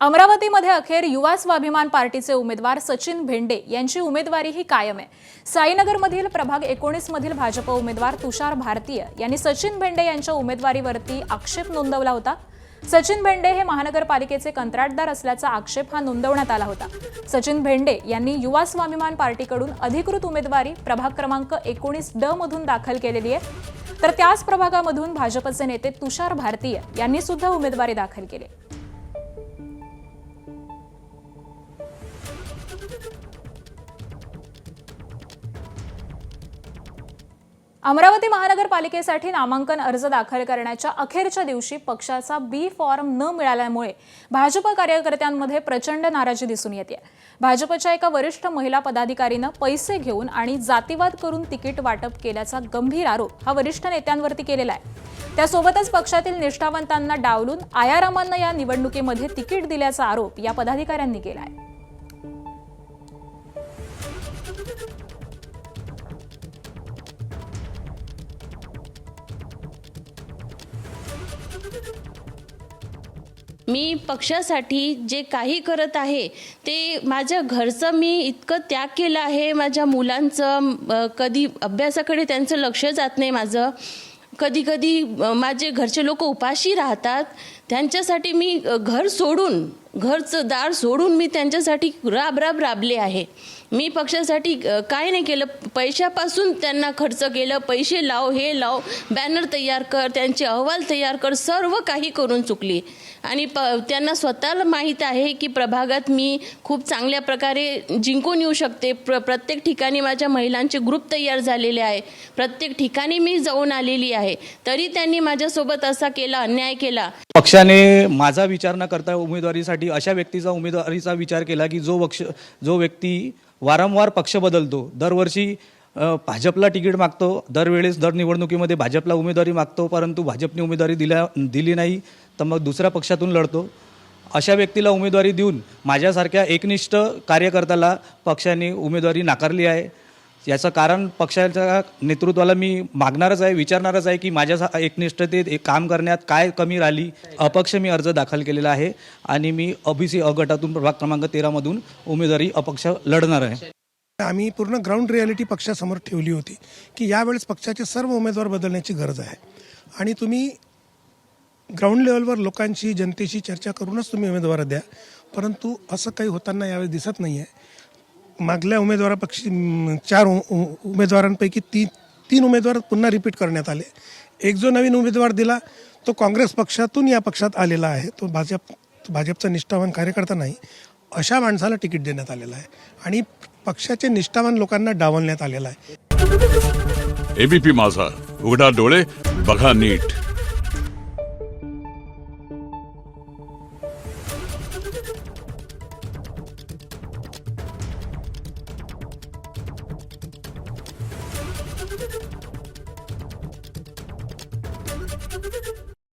अमरावतीमध्ये अखेर युवा स्वाभिमान पार्टीचे उमेदवार सचिन भेंडे यांची उमेदवारी ही कायम आहे। साईनगरमधील प्रभाग 19 मधील भाजप उमेदवार तुषार भारतीय यांनी सचिन भेंडे यांच्या उमेदवारीवरती आक्षेप नोंदवला होता। सचिन भेंडे हे महानगरपालिकेचे कंत्राटदार असल्याचा आक्षेप हा नोंदवण्यात आला होता। सचिन भेंडे यांनी युवा स्वाभिमान पार्टीकडून अधिकृत उमेदवारी प्रभाग क्रमांक 19D मधून दाखल केलेली आहे, तर त्याच प्रभागामधून भाजपचे नेते तुषार भारतीय यांनी सुद्धा उमेदवारी दाखल केली। अमरावती महानगरपालिकेसाठी नामांकन अर्ज दाखल करण्याच्या अखेरच्या दिवशी पक्षाचा बी फॉर्म न मिळाल्यामुळे भाजप कार्यकर्त्यांमध्ये प्रचंड नाराजी दिसून येते। भाजपच्या एका वरिष्ठ महिला पदाधिकारीने पैसे घेऊन आणि जातीवाद करून तिकीट वाटप केल्याचा गंभीर आरोप हा वरिष्ठ नेत्यांवरती केलेला आहे। त्यासोबतच पक्षातील निष्ठावंतांना डावलून आयारामांना या निवडणुकीमध्ये तिकीट दिल्याचा आरोप या पदाधिकाऱ्यांनी केला आहे। मी पक्षासाठी जे काही करत आहे ते माझ्या घरचं मी इतकं त्याग केलं आहे। माझ्या मुलांचं कधी अभ्यासाकडे त्यांचं लक्ष जात नाही। माझं कधी कधी माझे घरचे लोक उपाशी राहतात, त्यांच्यासाठी मी घर सोडून घरचं दार सोडून मी त्यांच्यासाठी राबले आहे। मी पक्षासाठी काय नाही केलं, पैशापासून त्यांना खर्च केलं, पैसे लाव, हे लाव, बॅनर तयार कर, त्यांचे अहवाल तयार कर, सर्व काही करून चुकली। आणि त्यांना स्वतःला माहीत आहे की प्रभागात मी खूप चांगल्या प्रकारे जिंकून येऊ शकते। प्रत्येक ठिकाणी माझ्या महिलांचे ग्रुप तयार झालेले आहे, प्रत्येक ठिकाणी मी जाऊन आलेली आहे, तरी त्यांनी माझ्यासोबत असा केला, अन्याय केला। पक्षाने माझा विचार न करता उमेदवारीसाठी अशा व्यक्तीचा उमेदवारीचा विचार केला की जो व्यक्ती वारंवार पक्ष बदलतो, दरवर्षी भाजपला तिकीट मागतो, दरवेळेस दर निवडणुकीमध्ये भाजपला उमेदवारी मागतो, परंतु भाजपने उमेदवारी दिली नाही तर मग दुसऱ्या पक्षातून लढतो। अशा व्यक्तीला उमेदवारी देऊन माझ्यासारख्या एकनिष्ठ कार्यकर्त्याला पक्षाने उमेदवारी नाकारली आहे। याचं कारण पक्षाच्या नेतृत्वाला मी मागणारच आहे, विचारणारच आहे की माझ्या एकनिष्ठतेत काम करण्यात काय कमी राहिली। अपक्ष मी अर्ज दाखल केलेला आहे आणि मी ओबीसी अ गटातून प्रभाग क्रमांक 13 मधून उमेदवारी अपक्ष लढणार आहे। आम्ही पूर्ण ग्राउंड रियालिटी पक्षासमोर ठेवली होती की यावेळेस पक्षाचे सर्व उमेदवार बदलण्याची गरज आहे आणि तुम्ही ग्राउंड लेवलवर लोकांशी, जनतेशी चर्चा करूनच तुम्ही उमेदवार द्या, परंतु असं काही होताना यावेळेस दिसत नाही आहे। मागल्या उमेदवारापक्षी 4 उमेदवारांपैकी तीन उमेदवार पुन्हा रिपीट करण्यात आले। एक जो नवीन उमेदवार दिला तो काँग्रेस पक्षातून या पक्षात आलेला आहे, तो भाजपचा निष्ठावान कार्यकर्ता नाही। अशा माणसाला तिकीट देण्यात आलेलं आहे आणि पक्षाचे निष्ठावान लोकांना डावलण्यात आलेलं आहे। एबीपी माझा, उघडा डोळे बघा नीट। Thank you.